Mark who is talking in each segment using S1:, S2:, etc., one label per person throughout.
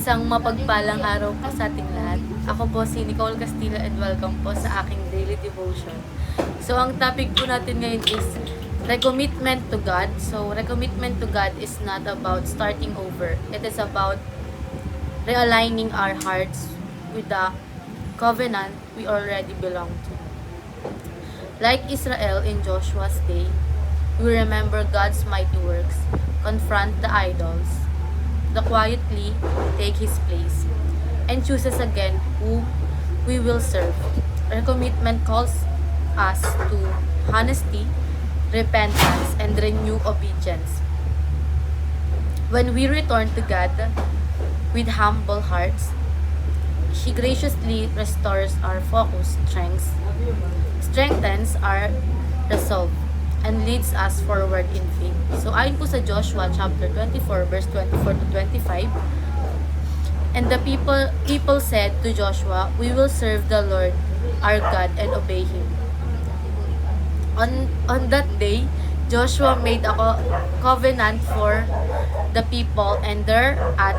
S1: Isang mapagpalang araw po sa ating lahat. Ako po si Nicole Castillo and welcome po sa aking daily devotion. So, ang topic po natin ngayon is recommitment to God. So, recommitment to God is not about starting over. It is about realigning our hearts with the covenant we already belong to. Like Israel in Joshua's day, we remember God's mighty works, confront the idols, quietly take His place, and choose us again who we will serve. Our commitment calls us to honesty, repentance, and renewed obedience. When we return to God with humble hearts, He graciously restores our focus, strengthens our resolve, and leads us forward in faith. So, ayon po sa Joshua chapter 24, verse 24 to 25, and the people said to Joshua, "We will serve the Lord our God and obey Him." On that day, Joshua made a covenant for the people and there at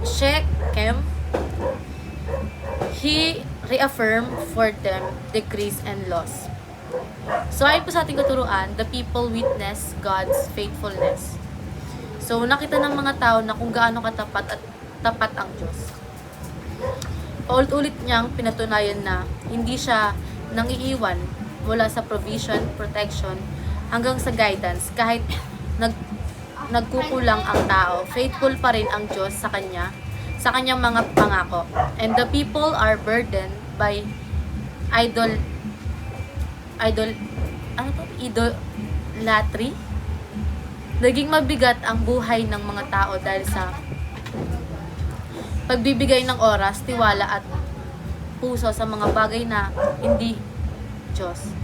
S1: Shechem. He reaffirmed for them decrees and laws. So, ayon po sa ating katuruan, the people witness God's faithfulness. So, nakita ng mga tao na kung gaano katapat at tapat ang Diyos. Paulit-ulit niyang pinatunayan na hindi siya nangiiwan mula sa provision, protection, hanggang sa guidance. Kahit nagkukulang ang tao, faithful pa rin ang Diyos sa kanyang mga pangako. And the people are burdened by idolatry. Naging mabigat ang buhay ng mga tao dahil sa pagbibigay ng oras, tiwala at puso sa mga bagay na hindi Diyos.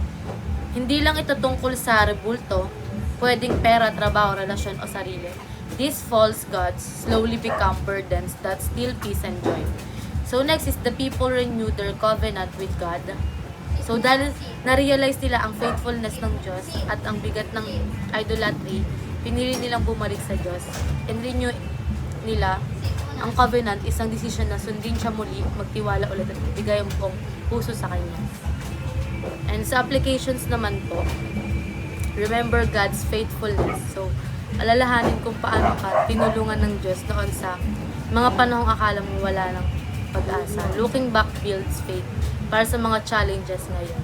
S1: Hindi lang ito tungkol sa rebulto, pwedeng pera, trabaho, relasyon o sarili. These false gods slowly become burdens that steal peace and joy. So next is the people renew their covenant with God. So dahil na-realize nila ang faithfulness ng Diyos at ang bigat ng idolatry, pinili nilang bumalik sa Diyos. And renew nila ang covenant, isang decision na sundin siya muli, magtiwala ulit at ibigay ang buong puso sa Kanya. And sa applications naman po, remember God's faithfulness. So, alalahanin kung paano ka tinulungan ng Diyos noon sa mga panahong akala mo wala ng pag-asa. Looking back builds faith para sa mga challenges ngayon.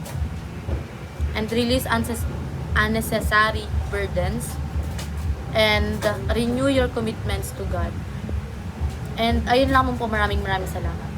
S1: And release unnecessary burdens. And renew your commitments to God. And ayun lang po, maraming salamat.